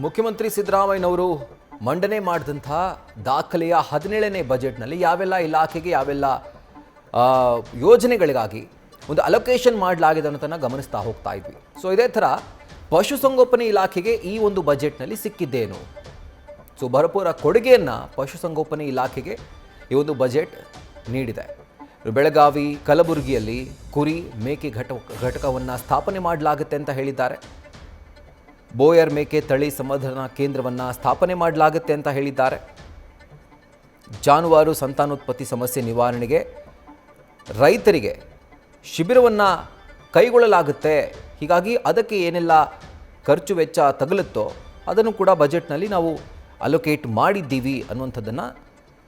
ಮುಖ್ಯಮಂತ್ರಿ ಸಿದ್ದರಾಮಯ್ಯನವರು ಮಂಡನೆ ಮಾಡಿದಂತಹ ದಾಖಲೆಯ 17ನೇ ಬಜೆಟ್ನಲ್ಲಿ ಯಾವೆಲ್ಲ ಇಲಾಖೆಗೆ ಯಾವೆಲ್ಲ ಯೋಜನೆಗಳಿಗಾಗಿ ಒಂದು ಅಲೋಕೇಶನ್ ಮಾಡಲಾಗಿದೆ ಅನ್ನೋದನ್ನು ಗಮನಿಸ್ತಾ ಹೋಗ್ತಾ ಇದ್ವಿ. ಸೊ ಇದೇ ಥರ ಪಶುಸಂಗೋಪನೆ ಇಲಾಖೆಗೆ ಈ ಒಂದು ಬಜೆಟ್ನಲ್ಲಿ ಸಿಕ್ಕಿದ್ದೇನು? ಸೊ ಭರಪೂರ ಕೊಡುಗೆಯನ್ನು ಪಶುಸಂಗೋಪನೆ ಇಲಾಖೆಗೆ ಈ ಒಂದು ಬಜೆಟ್ ನೀಡಿದೆ. ಬೆಳಗಾವಿ, ಕಲಬುರಗಿಯಲ್ಲಿ ಕುರಿ ಮೇಕೆ ಘಟಕವನ್ನು ಸ್ಥಾಪನೆ ಮಾಡಲಾಗುತ್ತೆ ಅಂತ ಹೇಳಿದ್ದಾರೆ. ಬೋಯರ್ ಮೇಕೆ ತಳಿ ಸಂವರ್ಧನಾ ಕೇಂದ್ರವನ್ನು ಸ್ಥಾಪನೆ ಮಾಡಲಾಗುತ್ತೆ ಅಂತ ಹೇಳಿದ್ದಾರೆ. ಜಾನುವಾರು ಸಂತಾನೋತ್ಪತ್ತಿ ಸಮಸ್ಯೆ ನಿವಾರಣೆಗೆ ರೈತರಿಗೆ ಶಿಬಿರವನ್ನು ಕೈಗೊಳ್ಳಲಾಗುತ್ತೆ. ಹೀಗಾಗಿ ಅದಕ್ಕೆ ಏನೆಲ್ಲ ಖರ್ಚು ವೆಚ್ಚ ತಗುಲುತ್ತೋ ಅದನ್ನು ಕೂಡ ಬಜೆಟ್ನಲ್ಲಿ ನಾವು ಅಲೋಕೇಟ್ ಮಾಡಿದ್ದೀವಿ ಅನ್ನುವಂಥದ್ದನ್ನು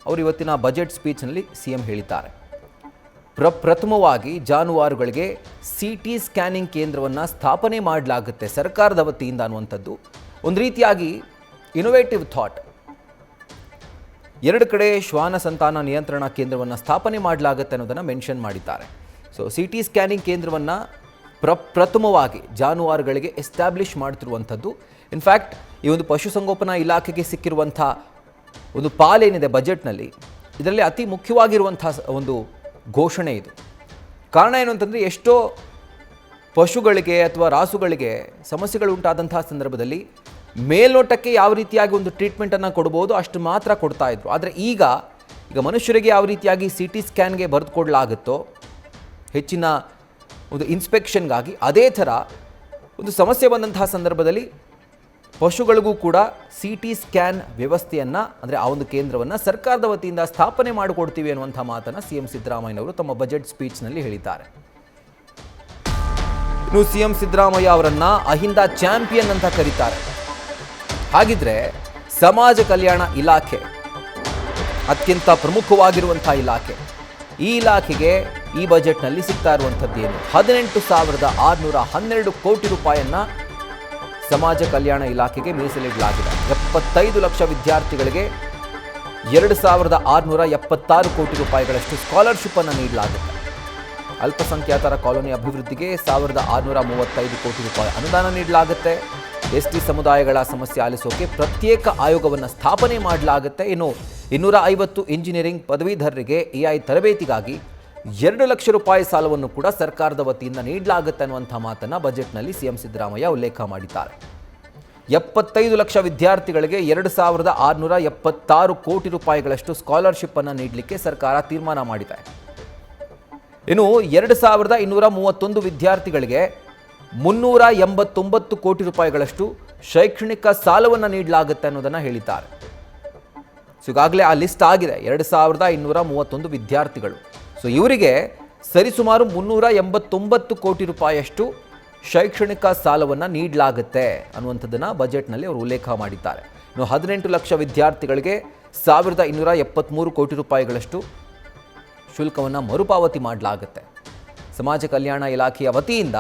ಅವರು ಇವತ್ತಿನ ಬಜೆಟ್ ಸ್ಪೀಚ್ನಲ್ಲಿ CM ಹೇಳಿದ್ದಾರೆ. ಪ್ರಥಮವಾಗಿ ಜಾನುವಾರುಗಳಿಗೆ CT ಸ್ಕ್ಯಾನಿಂಗ್ ಕೇಂದ್ರವನ್ನು ಸ್ಥಾಪನೆ ಮಾಡಲಾಗುತ್ತೆ ಸರ್ಕಾರದ ವತಿಯಿಂದ ಅನ್ನುವಂಥದ್ದು ಒಂದು ರೀತಿಯಾಗಿ ಇನೋವೇಟಿವ್ ಥಾಟ್. 2 ಕಡೆ ಶ್ವಾನ ಸಂತಾನ ನಿಯಂತ್ರಣ ಕೇಂದ್ರವನ್ನು ಸ್ಥಾಪನೆ ಮಾಡಲಾಗುತ್ತೆ ಅನ್ನೋದನ್ನು ಮೆನ್ಷನ್ ಮಾಡಿದ್ದಾರೆ. ಸೊ CT ಸ್ಕ್ಯಾನಿಂಗ್ ಕೇಂದ್ರವನ್ನು ಪ್ರಥಮವಾಗಿ ಜಾನುವಾರುಗಳಿಗೆ ಎಸ್ಟಾಬ್ಲಿಷ್ ಮಾಡ್ತಿರುವಂಥದ್ದು. ಇನ್ಫ್ಯಾಕ್ಟ್ ಈ ಒಂದು ಪಶುಸಂಗೋಪನಾ ಇಲಾಖೆಗೆ ಸಿಕ್ಕಿರುವಂಥ ಒಂದು ಪಾಲೇನಿದೆ ಬಜೆಟ್ನಲ್ಲಿ, ಇದರಲ್ಲಿ ಅತಿ ಮುಖ್ಯವಾಗಿರುವಂಥ ಒಂದು ಘೋಷಣೆ ಇದು. ಕಾರಣ ಏನು ಅಂತಂದರೆ, ಎಷ್ಟೋ ಪಶುಗಳಿಗೆ ಅಥವಾ ರಾಸುಗಳಿಗೆ ಸಮಸ್ಯೆಗಳು ಉಂಟಾದಂತಹ ಸಂದರ್ಭದಲ್ಲಿ ಮೇಲ್ನೋಟಕ್ಕೆ ಯಾವ ರೀತಿಯಾಗಿ ಒಂದು ಟ್ರೀಟ್ಮೆಂಟನ್ನು ಕೊಡ್ಬೋದು ಅಷ್ಟು ಮಾತ್ರ ಕೊಡ್ತಾ ಇದ್ರು. ಆದರೆ ಈಗ ಮನುಷ್ಯರಿಗೆ ಯಾವ ರೀತಿಯಾಗಿ CT ಸ್ಕ್ಯಾನ್ಗೆ ಬರೆದು ಕೊಡಲಾಗುತ್ತೋ ಹೆಚ್ಚಿನ ಒಂದು ಇನ್ಸ್ಪೆಕ್ಷನ್ಗಾಗಿ, ಅದೇ ಥರ ಒಂದು ಸಮಸ್ಯೆ ಬಂದಂತಹ ಸಂದರ್ಭದಲ್ಲಿ ಪಶುಗಳಿಗೂ ಕೂಡ CT ಸ್ಕ್ಯಾನ್ ವ್ಯವಸ್ಥೆಯನ್ನು, ಅಂದರೆ ಆ ಒಂದು ಕೇಂದ್ರವನ್ನು ಸರ್ಕಾರದ ವತಿಯಿಂದ ಸ್ಥಾಪನೆ ಮಾಡಿಕೊಡ್ತೀವಿ ಅನ್ನುವಂಥ ಮಾತನ್ನು CM ಸಿದ್ದರಾಮಯ್ಯನವರು ತಮ್ಮ ಬಜೆಟ್ ಸ್ಪೀಚ್ನಲ್ಲಿ ಹೇಳಿದ್ದಾರೆ. ಇನ್ನು CM ಸಿದ್ದರಾಮಯ್ಯ ಅವರನ್ನು ಅಹಿಂದ ಚಾಂಪಿಯನ್ ಅಂತ ಕರೀತಾರೆ. ಹಾಗಿದ್ರೆ ಸಮಾಜ ಕಲ್ಯಾಣ ಇಲಾಖೆ ಅತ್ಯಂತ ಪ್ರಮುಖವಾಗಿರುವಂಥ ಇಲಾಖೆ. ಈ ಇಲಾಖೆಗೆ ಈ ಬಜೆಟ್ನಲ್ಲಿ ಸಿಗ್ತಾ ಇರುವಂಥದ್ದೇನು? 18,612 ಕೋಟಿ ರೂಪಾಯಿಯನ್ನು ಸಮಾಜ ಕಲ್ಯಾಣ ಇಲಾಖೆಗೆ ಮೀಸಲಿಡಲಾಗಿದೆ. 75 ಲಕ್ಷ ವಿದ್ಯಾರ್ಥಿಗಳಿಗೆ 2,676 ಕೋಟಿ ರೂಪಾಯಿಗಳಷ್ಟು ಸ್ಕಾಲರ್ಶಿಪ್ಪನ್ನು ನೀಡಲಾಗುತ್ತೆ. ಅಲ್ಪಸಂಖ್ಯಾತರ ಕಾಲೋನಿ ಅಭಿವೃದ್ಧಿಗೆ 1,635 ಕೋಟಿ ರೂಪಾಯಿ ಅನುದಾನ ನೀಡಲಾಗುತ್ತೆ. ST ಸಮುದಾಯಗಳ ಸಮಸ್ಯೆ ಆಲಿಸೋಕೆ ಪ್ರತ್ಯೇಕ ಆಯೋಗವನ್ನು ಸ್ಥಾಪನೆ ಮಾಡಲಾಗುತ್ತೆ. ಇನ್ನು 250 ಇಂಜಿನಿಯರಿಂಗ್ ಪದವೀಧರರಿಗೆ AI ತರಬೇತಿಗಾಗಿ 2 ಲಕ್ಷ ರೂಪಾಯಿ ಸಾಲವನ್ನು ಕೂಡ ಸರ್ಕಾರದ ವತಿಯಿಂದ ನೀಡಲಾಗುತ್ತೆ ಅನ್ನುವಂಥ ಮಾತನ್ನು ಬಜೆಟ್ನಲ್ಲಿ CM ಸಿದ್ದರಾಮಯ್ಯ ಉಲ್ಲೇಖ ಮಾಡಿದ್ದಾರೆ. 75 ಲಕ್ಷ ವಿದ್ಯಾರ್ಥಿಗಳಿಗೆ 2,676 ಕೋಟಿ ರೂಪಾಯಿಗಳಷ್ಟು ಸ್ಕಾಲರ್ಶಿಪ್ಪನ್ನು ನೀಡಲಿಕ್ಕೆ ಸರ್ಕಾರ ತೀರ್ಮಾನ ಮಾಡಿದೆ. ಇನ್ನು 2,231 ವಿದ್ಯಾರ್ಥಿಗಳಿಗೆ 389 ಕೋಟಿ ರೂಪಾಯಿಗಳಷ್ಟು ಶೈಕ್ಷಣಿಕ ಸಾಲವನ್ನು ನೀಡಲಾಗುತ್ತೆ ಅನ್ನೋದನ್ನು ಹೇಳಿದ್ದಾರೆ. ಸೊ ಈಗಾಗಲೇ ಆ ಲಿಸ್ಟ್ ಆಗಿದೆ, 2,231 ವಿದ್ಯಾರ್ಥಿಗಳು. ಸೊ ಇವರಿಗೆ ಸರಿಸುಮಾರು 389 ಕೋಟಿ ರೂಪಾಯಿಯಷ್ಟು ಶೈಕ್ಷಣಿಕ ಸಾಲವನ್ನು ನೀಡಲಾಗುತ್ತೆ ಅನ್ನುವಂಥದ್ದನ್ನು ಬಜೆಟ್ನಲ್ಲಿ ಅವರು ಉಲ್ಲೇಖ ಮಾಡಿದ್ದಾರೆ. ಇನ್ನು 18 ಲಕ್ಷ ವಿದ್ಯಾರ್ಥಿಗಳಿಗೆ 1,273 ಕೋಟಿ ರೂಪಾಯಿಗಳಷ್ಟು ಶುಲ್ಕವನ್ನು ಮರುಪಾವತಿ ಮಾಡಲಾಗುತ್ತೆ. ಸಮಾಜ ಕಲ್ಯಾಣ ಇಲಾಖೆಯ ವತಿಯಿಂದ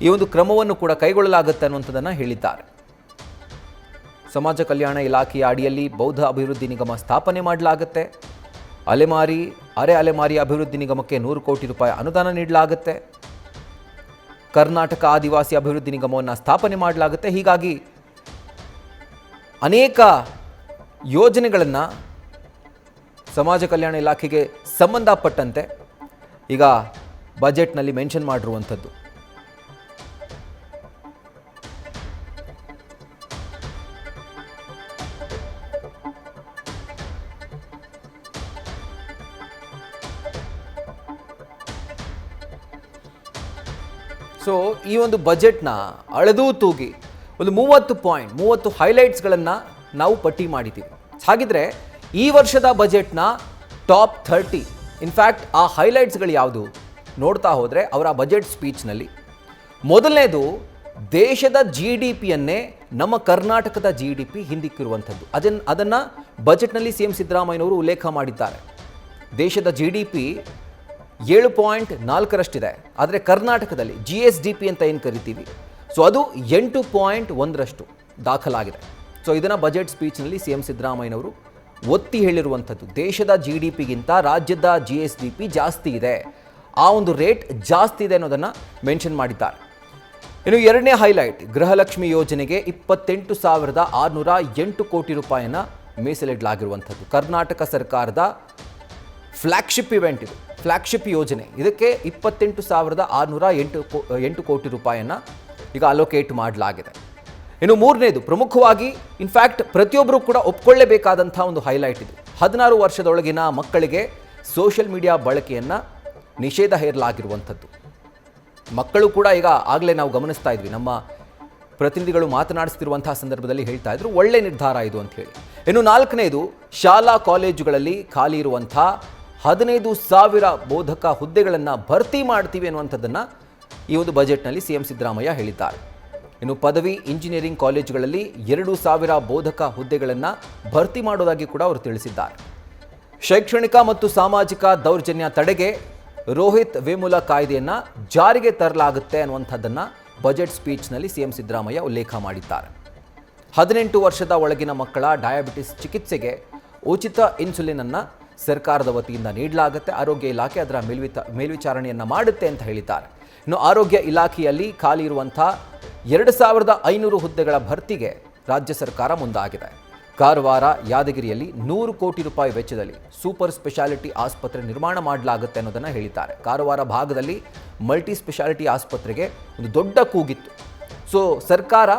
ಈ ಒಂದು ಕ್ರಮವನ್ನು ಕೂಡ ಕೈಗೊಳ್ಳಲಾಗುತ್ತೆ ಅನ್ನುವಂಥದ್ದನ್ನು ಹೇಳಿದ್ದಾರೆ. ಸಮಾಜ ಕಲ್ಯಾಣ ಇಲಾಖೆಯ ಅಡಿಯಲ್ಲಿ ಬೌದ್ಧ ಅಭಿವೃದ್ಧಿ ನಿಗಮ ಸ್ಥಾಪನೆ ಮಾಡಲಾಗುತ್ತೆ. ಅರೆ ಅಲೆಮಾರಿ ಅಭಿವೃದ್ಧಿ ನಿಗಮಕ್ಕೆ 100 ಕೋಟಿ ರೂಪಾಯಿ ಅನುದಾನ ನೀಡಲಾಗುತ್ತೆ. ಕರ್ನಾಟಕ ಆದಿವಾಸಿ ಅಭಿವೃದ್ಧಿ ನಿಗಮವನ್ನು ಸ್ಥಾಪನೆ ಮಾಡಲಾಗುತ್ತೆ. ಹೀಗಾಗಿ ಅನೇಕ ಯೋಜನೆಗಳನ್ನು ಸಮಾಜ ಕಲ್ಯಾಣ ಇಲಾಖೆಗೆ ಸಂಬಂಧಪಟ್ಟಂತೆ ಈಗ ಬಜೆಟ್ನಲ್ಲಿ ಮೆನ್ಷನ್ ಮಾಡಿರುವಂಥದ್ದು. ಸೊ ಈ ಒಂದು ಬಜೆಟ್ನ ಅಳೆದೂ ತೂಗಿ ಒಂದು 30 ಹೈಲೈಟ್ಸ್ಗಳನ್ನು ನಾವು ಪಟ್ಟಿ ಮಾಡಿದ್ದೀವಿ. ಹಾಗಿದ್ರೆ ಈ ವರ್ಷದ ಬಜೆಟ್ನ ಟಾಪ್ 30 ಇನ್ಫ್ಯಾಕ್ಟ್ ಆ ಹೈಲೈಟ್ಸ್ಗಳು ಯಾವುದು ನೋಡ್ತಾ ಹೋದರೆ ಅವರ ಬಜೆಟ್ ಸ್ಪೀಚ್ನಲ್ಲಿ ಮೊದಲನೇದು ದೇಶದ GDPಯನ್ನೇ ನಮ್ಮ ಕರ್ನಾಟಕದ GDP ಹಿಂದಿಕ್ಕಿರುವಂಥದ್ದು. ಅದನ್ನು ಬಜೆಟ್ನಲ್ಲಿ CM ಸಿದ್ದರಾಮಯ್ಯನವರು ಉಲ್ಲೇಖ ಮಾಡಿದ್ದಾರೆ. ದೇಶದ GDP 7.4ರಷ್ಟಿದೆ. ಆದರೆ ಕರ್ನಾಟಕದಲ್ಲಿ GSDP ಅಂತ ಏನು ಕರಿತೀವಿ, ಸೊ ಅದು 8.1ರಷ್ಟು ದಾಖಲಾಗಿದೆ. ಸೊ ಇದನ್ನು ಬಜೆಟ್ ಸ್ಪೀಚ್ನಲ್ಲಿ CM ಸಿದ್ದರಾಮಯ್ಯನವರು ಒತ್ತಿ ಹೇಳಿರುವಂಥದ್ದು. ದೇಶದ GDPಗಿಂತ ರಾಜ್ಯದ GSDP ಜಾಸ್ತಿ ಇದೆ, ಆ ಒಂದು ರೇಟ್ ಜಾಸ್ತಿ ಇದೆ ಅನ್ನೋದನ್ನು ಮೆನ್ಷನ್ ಮಾಡಿದ್ದಾರೆ. ಇನ್ನು ಎರಡನೇ ಹೈಲೈಟ್, ಗೃಹಲಕ್ಷ್ಮಿ ಯೋಜನೆಗೆ 28,608 ಕೋಟಿ ರೂಪಾಯಿಯನ್ನು ಮೀಸಲಿಡಲಾಗಿರುವಂಥದ್ದು. ಕರ್ನಾಟಕ ಸರ್ಕಾರದ ಫ್ಲ್ಯಾಗ್ಶಿಪ್ ಇವೆಂಟ್ ಇದು, ಫ್ಲ್ಯಾಗ್ಶಿಪ್ ಯೋಜನೆ. ಇದಕ್ಕೆ 28,608 ಕೋಟಿ ರೂಪಾಯಿಯನ್ನು ಈಗ ಅಲೋಕೇಟ್ ಮಾಡಲಾಗಿದೆ. ಇನ್ನು ಮೂರನೇದು ಪ್ರಮುಖವಾಗಿ, ಇನ್ಫ್ಯಾಕ್ಟ್ ಪ್ರತಿಯೊಬ್ಬರು ಕೂಡ ಒಪ್ಕೊಳ್ಳೇಬೇಕಾದಂಥ ಒಂದು ಹೈಲೈಟ್ ಇದು. 16 ವರ್ಷದೊಳಗಿನ ಮಕ್ಕಳಿಗೆ ಸೋಷಿಯಲ್ ಮೀಡಿಯಾ ಬಳಕೆಯನ್ನು ನಿಷೇಧ ಹೇರಲಾಗಿರುವಂಥದ್ದು. ಮಕ್ಕಳು ಕೂಡ ಈಗ ಆಗಲೇ ನಾವು ಗಮನಿಸ್ತಾ ಇದ್ವಿ, ನಮ್ಮ ಪ್ರತಿನಿಧಿಗಳು ಮಾತನಾಡಿಸ್ತಿರುವಂತಹ ಸಂದರ್ಭದಲ್ಲಿ ಹೇಳ್ತಾ ಇದ್ರು ಒಳ್ಳೆ ನಿರ್ಧಾರ ಇದು ಅಂತ ಹೇಳಿ. ಇನ್ನು ನಾಲ್ಕನೇದು, ಶಾಲಾ ಕಾಲೇಜುಗಳಲ್ಲಿ ಖಾಲಿ ಇರುವಂಥ 15,000 ಬೋಧಕ ಹುದ್ದೆಗಳನ್ನು ಭರ್ತಿ ಮಾಡ್ತೀವಿ ಅನ್ನುವಂಥದ್ದನ್ನು ಈ ಒಂದು ಬಜೆಟ್ನಲ್ಲಿ ಸಿಎಂ ಸಿದ್ದರಾಮಯ್ಯ ಹೇಳಿದ್ದಾರೆ. ಇನ್ನು ಪದವಿ ಇಂಜಿನಿಯರಿಂಗ್ ಕಾಲೇಜುಗಳಲ್ಲಿ 2,000 ಬೋಧಕ ಹುದ್ದೆಗಳನ್ನು ಭರ್ತಿ ಮಾಡೋದಾಗಿ ಕೂಡ ಅವರು ತಿಳಿಸಿದ್ದಾರೆ. ಶೈಕ್ಷಣಿಕ ಮತ್ತು ಸಾಮಾಜಿಕ ದೌರ್ಜನ್ಯ ತಡೆಗೆ ರೋಹಿತ್ ವೇಮುಲ ಕಾಯ್ದೆಯನ್ನು ಜಾರಿಗೆ ತರಲಾಗುತ್ತೆ ಅನ್ನುವಂಥದ್ದನ್ನು ಬಜೆಟ್ ಸ್ಪೀಚ್ನಲ್ಲಿ ಸಿಎಂ ಸಿದ್ದರಾಮಯ್ಯ ಉಲ್ಲೇಖ ಮಾಡಿದ್ದಾರೆ. 18 ವರ್ಷದ ಒಳಗಿನ ಮಕ್ಕಳ ಡಯಾಬಿಟಿಸ್ ಚಿಕಿತ್ಸೆಗೆ ಉಚಿತ ಇನ್ಸುಲಿನ್ ಅನ್ನು ಸರ್ಕಾರದ ವತಿಯಿಂದ ನೀಡಲಾಗುತ್ತೆ. ಆರೋಗ್ಯ ಇಲಾಖೆ ಅದರ ಮೇಲ್ವಿಚಾರಣೆಯನ್ನು ಮಾಡುತ್ತೆ ಅಂತ ಹೇಳಿದ್ದಾರೆ. ಇನ್ನು ಆರೋಗ್ಯ ಇಲಾಖೆಯಲ್ಲಿ ಖಾಲಿ ಇರುವಂಥ 2,500 ಹುದ್ದೆಗಳ ಭರ್ತಿಗೆ ರಾಜ್ಯ ಸರ್ಕಾರ ಮುಂದಾಗಿದೆ. ಕಾರವಾರ, ಯಾದಗಿರಿಯಲ್ಲಿ 100 ಕೋಟಿ ರೂಪಾಯಿ ವೆಚ್ಚದಲ್ಲಿ ಸೂಪರ್ ಸ್ಪೆಷಾಲಿಟಿ ಆಸ್ಪತ್ರೆ ನಿರ್ಮಾಣ ಮಾಡಲಾಗುತ್ತೆ ಅನ್ನೋದನ್ನು ಹೇಳಿದ್ದಾರೆ. ಕಾರವಾರ ಭಾಗದಲ್ಲಿ ಮಲ್ಟಿ ಸ್ಪೆಷಾಲಿಟಿ ಆಸ್ಪತ್ರೆಗೆ ಒಂದು ದೊಡ್ಡ ಕೂಗಿತ್ತು. ಸೊ ಸರ್ಕಾರ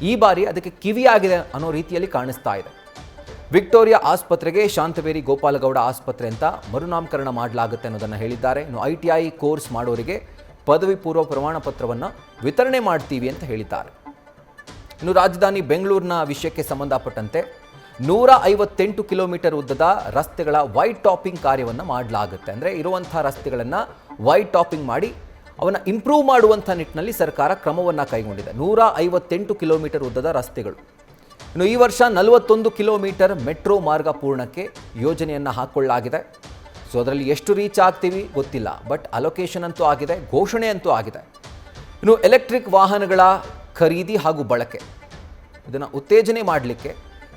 ಈ ಬಾರಿ ಅದಕ್ಕೆ ಕಿವಿಯಾಗಿದೆ ಅನ್ನೋ ರೀತಿಯಲ್ಲಿ ಕಾಣಿಸ್ತಾ ಇದೆ. ವಿಕ್ಟೋರಿಯಾ ಆಸ್ಪತ್ರೆಗೆ ಶಾಂತವೇರಿ ಗೋಪಾಲಗೌಡ ಆಸ್ಪತ್ರೆ ಅಂತ ಮರುನಾಮಕರಣ ಮಾಡಲಾಗುತ್ತೆ ಅನ್ನೋದನ್ನು ಹೇಳಿದ್ದಾರೆ. ಇನ್ನು ITI ಕೋರ್ಸ್ ಮಾಡೋರಿಗೆ ಪದವಿ ಪೂರ್ವ ಪ್ರಮಾಣ ಪತ್ರವನ್ನು ವಿತರಣೆ ಮಾಡ್ತೀವಿ ಅಂತ ಹೇಳಿದ್ದಾರೆ. ಇನ್ನು ರಾಜಧಾನಿ ಬೆಂಗಳೂರಿನ ವಿಷಯಕ್ಕೆ ಸಂಬಂಧಪಟ್ಟಂತೆ 158 ಕಿಲೋಮೀಟರ್ ಉದ್ದದ ರಸ್ತೆಗಳ ವೈಟ್ ಟಾಪಿಂಗ್ ಕಾರ್ಯವನ್ನು ಮಾಡಲಾಗುತ್ತೆ. ಅಂದರೆ ಇರುವಂಥ ರಸ್ತೆಗಳನ್ನು ವೈಟ್ ಟಾಪಿಂಗ್ ಮಾಡಿ ಅವನ್ನು ಇಂಪ್ರೂವ್ ಮಾಡುವಂಥ ನಿಟ್ಟಿನಲ್ಲಿ ಸರ್ಕಾರ ಕ್ರಮವನ್ನು ಕೈಗೊಂಡಿದೆ. 158 ಕಿಲೋಮೀಟರ್ ಉದ್ದದ ರಸ್ತೆಗಳು. ಇನ್ನು ಈ ವರ್ಷ 41 ಕಿಲೋಮೀಟರ್ ಮೆಟ್ರೋ ಮಾರ್ಗ ಪೂರ್ಣಕ್ಕೆ ಯೋಜನೆಯನ್ನು ಹಾಕ್ಕೊಳ್ಳಲಾಗಿದೆ. ಸೊ ಅದರಲ್ಲಿ ಎಷ್ಟು ರೀಚ್ ಆಗ್ತೀವಿ ಗೊತ್ತಿಲ್ಲ, ಬಟ್ ಅಲೋಕೇಶನ್ ಅಂತೂ ಆಗಿದೆ, ಘೋಷಣೆ ಅಂತೂ ಆಗಿದೆ. ಇನ್ನು ಎಲೆಕ್ಟ್ರಿಕ್ ವಾಹನಗಳ ಖರೀದಿ ಹಾಗೂ ಬಳಕೆ ಇದನ್ನು ಉತ್ತೇಜನೆ ಮಾಡಲಿಕ್ಕೆ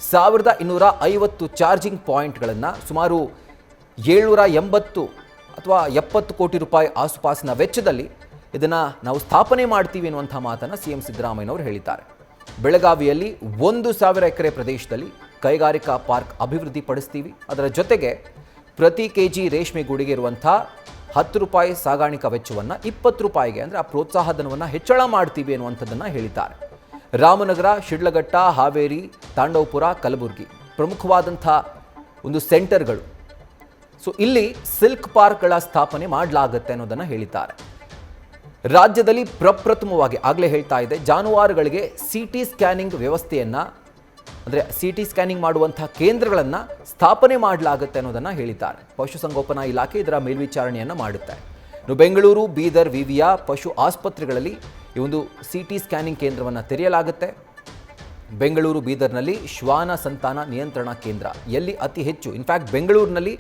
1,250 ಚಾರ್ಜಿಂಗ್ ಪಾಯಿಂಟ್ಗಳನ್ನು ಸುಮಾರು 780 ಅಥವಾ 70 ಕೋಟಿ ರೂಪಾಯಿ ಆಸುಪಾಸಿನ ವೆಚ್ಚದಲ್ಲಿ ಇದನ್ನು ನಾವು ಸ್ಥಾಪನೆ ಮಾಡ್ತೀವಿ ಎನ್ನುವಂಥ ಮಾತನ್ನು ಸಿಎಂ ಸಿದ್ದರಾಮಯ್ಯನವರು ಹೇಳಿದ್ದಾರೆ. ಬೆಳಗಾವಿಯಲ್ಲಿ 1,000 ಎಕರೆ ಪ್ರದೇಶದಲ್ಲಿ ಕೈಗಾರಿಕಾ ಪಾರ್ಕ್ ಅಭಿವೃದ್ಧಿಪಡಿಸ್ತೀವಿ. ಅದರ ಜೊತೆಗೆ ಪ್ರತಿ ಕೆಜಿ ರೇಷ್ಮೆ ಗೂಡಿಗೆ ಇರುವಂಥ 10 ರೂಪಾಯಿ ಸಾಗಾಣಿಕಾ ವೆಚ್ಚವನ್ನು 20 ರೂಪಾಯಿಗೆ, ಅಂದರೆ ಆ ಪ್ರೋತ್ಸಾಹಧನವನ್ನು ಹೆಚ್ಚಳ ಮಾಡ್ತೀವಿ ಅನ್ನುವಂಥದ್ದನ್ನು ಹೇಳಿದ್ದಾರೆ. ರಾಮನಗರ, ಶಿಡ್ಲಘಟ್ಟ, ಹಾವೇರಿ, ತಾಂಡವಪುರ, ಕಲಬುರಗಿ ಪ್ರಮುಖವಾದಂಥ ಒಂದು ಸೆಂಟರ್ಗಳು. ಸೊ ಇಲ್ಲಿ ಸಿಲ್ಕ್ ಪಾರ್ಕ್ಗಳ ಸ್ಥಾಪನೆ ಮಾಡಲಾಗುತ್ತೆ ಅನ್ನೋದನ್ನು ಹೇಳಿದ್ದಾರೆ. ರಾಜ್ಯದಲ್ಲಿ ಪ್ರಪ್ರಥಮವಾಗಿ ಆಗಲೇ ಹೇಳ್ತಾ ಇದೆ, ಜಾನುವಾರುಗಳಿಗೆ CT ಸ್ಕ್ಯಾನಿಂಗ್ ವ್ಯವಸ್ಥೆಯನ್ನು, ಅಂದರೆ CT ಸ್ಕ್ಯಾನಿಂಗ್ ಮಾಡುವಂಥ ಕೇಂದ್ರಗಳನ್ನು ಸ್ಥಾಪನೆ ಮಾಡಲಾಗುತ್ತೆ ಅನ್ನೋದನ್ನು ಹೇಳಿದ್ದಾರೆ. ಪಶುಸಂಗೋಪನಾ ಇಲಾಖೆ ಇದರ ಮೇಲ್ವಿಚಾರಣೆಯನ್ನು ಮಾಡುತ್ತೆ. ಇನ್ನು ಬೆಂಗಳೂರು, ಬೀದರ್ ವಿವಿಯ ಪಶು ಆಸ್ಪತ್ರೆಗಳಲ್ಲಿ ಈ ಒಂದು CT ಸ್ಕ್ಯಾನಿಂಗ್ ಕೇಂದ್ರವನ್ನು ತೆರೆಯಲಾಗುತ್ತೆ. ಬೆಂಗಳೂರು, ಬೀದರ್ನಲ್ಲಿ ಶ್ವಾನ ಸಂತಾನ ನಿಯಂತ್ರಣ ಕೇಂದ್ರ ಎಲ್ಲಿ ಅತಿ ಹೆಚ್ಚು, ಇನ್ಫ್ಯಾಕ್ಟ್ ಬೆಂಗಳೂರಿನಲ್ಲಿ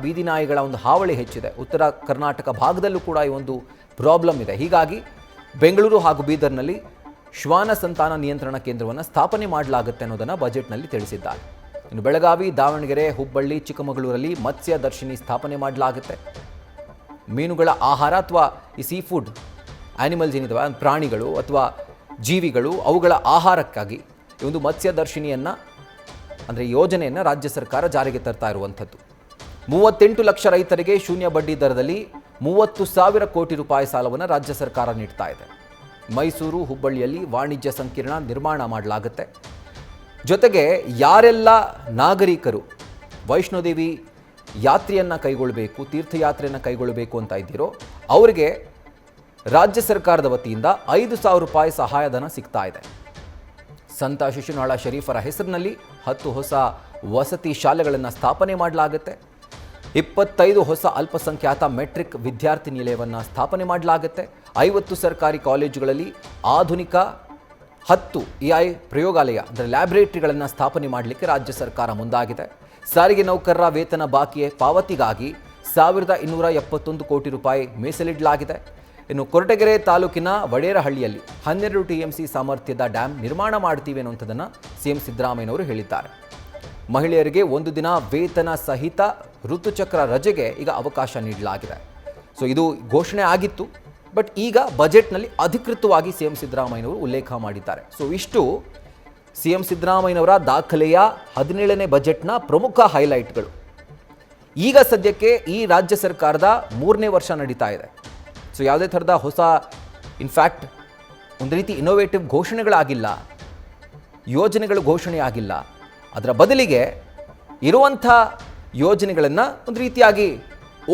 ಬೀದಿ ನಾಯಿಗಳ ಒಂದು ಹಾವಳಿ ಹೆಚ್ಚಿದೆ. ಉತ್ತರ ಕರ್ನಾಟಕ ಭಾಗದಲ್ಲೂ ಕೂಡ ಈ ಒಂದು ಪ್ರಾಬ್ಲಮ್ ಇದೆ. ಹೀಗಾಗಿ ಬೆಂಗಳೂರು ಹಾಗೂ ಬೀದರ್ನಲ್ಲಿ ಶ್ವಾನ ಸಂತಾನ ನಿಯಂತ್ರಣ ಕೇಂದ್ರವನ್ನು ಸ್ಥಾಪನೆ ಮಾಡಲಾಗುತ್ತೆ ಅನ್ನೋದನ್ನು ಬಜೆಟ್ನಲ್ಲಿ ತಿಳಿಸಿದ್ದಾರೆ. ಇನ್ನು ಬೆಳಗಾವಿ, ದಾವಣಗೆರೆ, ಹುಬ್ಬಳ್ಳಿ, ಚಿಕ್ಕಮಗಳೂರಲ್ಲಿ ಮತ್ಸ್ಯ ದರ್ಶಿನಿ ಸ್ಥಾಪನೆ ಮಾಡಲಾಗುತ್ತೆ. ಮೀನುಗಳ ಆಹಾರ ಅಥವಾ ಈ ಸೀ ಫುಡ್ ಆ್ಯನಿಮಲ್ಸ್ ಏನಿದಾವೆ, ಪ್ರಾಣಿಗಳು ಅಥವಾ ಜೀವಿಗಳು, ಅವುಗಳ ಆಹಾರಕ್ಕಾಗಿ ಈ ಒಂದು ಮತ್ಸ್ಯ ದರ್ಶಿನಿಯನ್ನು, ಅಂದರೆ ಯೋಜನೆಯನ್ನು ರಾಜ್ಯ ಸರ್ಕಾರ ಜಾರಿಗೆ ತರ್ತಾ ಇರುವಂಥದ್ದು. 38 ಲಕ್ಷ ರೈತರಿಗೆ ಶೂನ್ಯ ಬಡ್ಡಿ ದರದಲ್ಲಿ 30,000 ಕೋಟಿ ರೂಪಾಯಿ ಸಾಲವನ್ನು ರಾಜ್ಯ ಸರ್ಕಾರ ನೀಡ್ತಾ ಇದೆ. ಮೈಸೂರು, ಹುಬ್ಬಳ್ಳಿಯಲ್ಲಿ ವಾಣಿಜ್ಯ ಸಂಕೀರ್ಣ ನಿರ್ಮಾಣ ಮಾಡಲಾಗುತ್ತೆ. ಜೊತೆಗೆ ಯಾರೆಲ್ಲ ನಾಗರಿಕರು ವೈಷ್ಣೋದೇವಿ ಯಾತ್ರೆಯನ್ನು ಕೈಗೊಳ್ಳಬೇಕು, ತೀರ್ಥಯಾತ್ರೆಯನ್ನು ಕೈಗೊಳ್ಳಬೇಕು ಅಂತ ಇದ್ದೀರೋ ಅವರಿಗೆ ರಾಜ್ಯ ಸರ್ಕಾರದ ವತಿಯಿಂದ 5,000 ರೂಪಾಯಿ ಸಹಾಯಧನ ಸಿಗ್ತಾ ಇದೆ. ಸಂತ ಶಿಶುನಾಳ ಶರೀಫರ ಹೆಸರಿನಲ್ಲಿ 10 ಹೊಸ ವಸತಿ ಶಾಲೆಗಳನ್ನು ಸ್ಥಾಪನೆ ಮಾಡಲಾಗುತ್ತೆ. 25 ಹೊಸ ಅಲ್ಪಸಂಖ್ಯಾತ ಮೆಟ್ರಿಕ್ ವಿದ್ಯಾರ್ಥಿ ನಿಲಯವನ್ನು ಸ್ಥಾಪನೆ ಮಾಡಲಾಗುತ್ತೆ. 50 ಸರ್ಕಾರಿ ಕಾಲೇಜುಗಳಲ್ಲಿ ಆಧುನಿಕ 10 AI ಪ್ರಯೋಗಾಲಯ, ಅಂದರೆ ಲ್ಯಾಬೊರೇಟರಿಗಳನ್ನು ಸ್ಥಾಪನೆ ಮಾಡಲಿಕ್ಕೆ ರಾಜ್ಯ ಸರ್ಕಾರ ಮುಂದಾಗಿದೆ. ಸಾರಿಗೆ ನೌಕರರ ವೇತನ ಬಾಕಿ ಪಾವತಿಗಾಗಿ 1,271 ಕೋಟಿ ರೂಪಾಯಿ ಮೀಸಲಿಡಲಾಗಿದೆ. ಇನ್ನು ಕೊರಟಗೆರೆ ತಾಲೂಕಿನ ವಡೇರಹಳ್ಳಿಯಲ್ಲಿ 12 TMC ಸಾಮರ್ಥ್ಯದ ಡ್ಯಾಮ್ ನಿರ್ಮಾಣ ಮಾಡ್ತೀವಿ ಅನ್ನುವಂಥದ್ದನ್ನು ಸಿಎಂ ಸಿದ್ದರಾಮಯ್ಯನವರು ಹೇಳಿದ್ದಾರೆ. ಮಹಿಳೆಯರಿಗೆ 1 ದಿನ ವೇತನ ಸಹಿತ ಋತುಚಕ್ರ ರಜೆಗೆ ಈಗ ಅವಕಾಶ ನೀಡಲಾಗಿದೆ. ಸೊ ಇದು ಘೋಷಣೆ ಆಗಿತ್ತು. ಬಟ್ ಈಗ ಬಜೆಟ್ನಲ್ಲಿ ಅಧಿಕೃತವಾಗಿ ಸಿ ಎಂ ಸಿದ್ದರಾಮಯ್ಯನವರು ಉಲ್ಲೇಖ ಮಾಡಿದ್ದಾರೆ. ಸೊ ಇಷ್ಟು ಸಿ ಎಂ ಸಿದ್ದರಾಮಯ್ಯನವರ ದಾಖಲೆಯ 17ನೇ ಬಜೆಟ್ನ ಪ್ರಮುಖ ಹೈಲೈಟ್ಗಳು. ಈಗ ಸದ್ಯಕ್ಕೆ ಈ ರಾಜ್ಯ ಸರ್ಕಾರದ 3ನೇ ವರ್ಷ ನಡೀತಾ ಇದೆ. ಸೊ ಯಾವುದೇ ಥರದ ಹೊಸ ಇನ್ಫ್ಯಾಕ್ಟ್ ಒಂದು ರೀತಿ ಇನ್ನೋವೇಟಿವ್ ಘೋಷಣೆಗಳಾಗಿಲ್ಲ, ಯೋಜನೆಗಳು ಘೋಷಣೆ ಆಗಿಲ್ಲ. ಅದರ ಬದಲಿಗೆ ಇರುವಂಥ ಯೋಜನೆಗಳನ್ನು ಒಂದು ರೀತಿಯಾಗಿ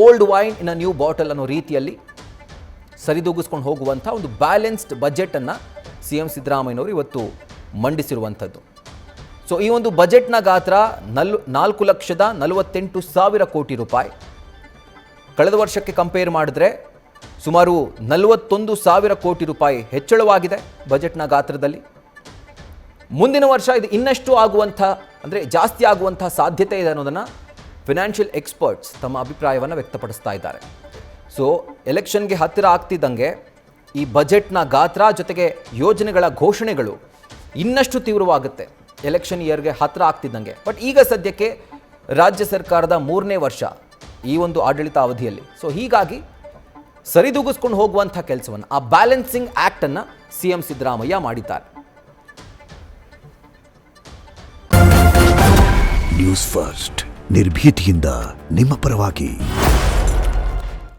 old wine in a new bottle ಅನ್ನೋ ರೀತಿಯಲ್ಲಿ ಸರಿದೂಗಿಸ್ಕೊಂಡು ಹೋಗುವಂಥ ಒಂದು ಬ್ಯಾಲೆನ್ಸ್ಡ್ ಬಜೆಟನ್ನು ಸಿ ಎಂ ಸಿದ್ದರಾಮಯ್ಯನವರು ಇವತ್ತು ಮಂಡಿಸಿರುವಂಥದ್ದು. ಸೊ ಈ ಒಂದು ಬಜೆಟ್ನ ಗಾತ್ರ 4,48,000 ಕೋಟಿ ರೂಪಾಯಿ. ಕಳೆದ ವರ್ಷಕ್ಕೆ ಕಂಪೇರ್ ಮಾಡಿದ್ರೆ ಸುಮಾರು 41,000 ಕೋಟಿ ರೂಪಾಯಿ ಹೆಚ್ಚಳವಾಗಿದೆ ಬಜೆಟ್ನ ಗಾತ್ರದಲ್ಲಿ. ಮುಂದಿನ ವರ್ಷ ಇದು ಇನ್ನಷ್ಟು ಆಗುವಂಥ, ಅಂದರೆ ಜಾಸ್ತಿ ಆಗುವಂಥ ಸಾಧ್ಯತೆ ಇದೆ ಅನ್ನೋದನ್ನು ಫಿನಾನ್ಷಿಯಲ್ ಎಕ್ಸ್ಪರ್ಟ್ಸ್ ತಮ್ಮ ಅಭಿಪ್ರಾಯವನ್ನು ವ್ಯಕ್ತಪಡಿಸ್ತಾ ಇದ್ದಾರೆ. ಸೊ ಎಲೆಕ್ಷನ್ಗೆ ಹತ್ತಿರ ಆಗ್ತಿದ್ದಂಗೆ ಈ ಬಜೆಟ್ನ ಗಾತ್ರ ಜೊತೆಗೆ ಯೋಜನೆಗಳ ಘೋಷಣೆಗಳು ಇನ್ನಷ್ಟು ತೀವ್ರವಾಗುತ್ತೆ ಎಲೆಕ್ಷನ್ ಇಯರ್ಗೆ ಹತ್ತಿರ ಆಗ್ತಿದ್ದಂಗೆ. ಬಟ್ ಈಗ ಸದ್ಯಕ್ಕೆ ರಾಜ್ಯ ಸರ್ಕಾರದ 3ನೇ ವರ್ಷ ಈ ಒಂದು ಆಡಳಿತ ಅವಧಿಯಲ್ಲಿ. ಸೊ ಹೀಗಾಗಿ ಸರಿದೂಗಿಸ್ಕೊಂಡು ಹೋಗುವಂಥ ಕೆಲಸವನ್ನು, ಆ ಬ್ಯಾಲೆನ್ಸಿಂಗ್ ಆ್ಯಕ್ಟನ್ನು ಸಿ ಎಂ ಸಿದ್ದರಾಮಯ್ಯ ಮಾಡಿದ್ದಾರೆ. ನ್ಯೂಸ್ ಫಸ್ಟ್ ನಿರ್ಭೀತಿಯಿಂದ ನಿಮ್ಮ ಪರವಾಗಿ.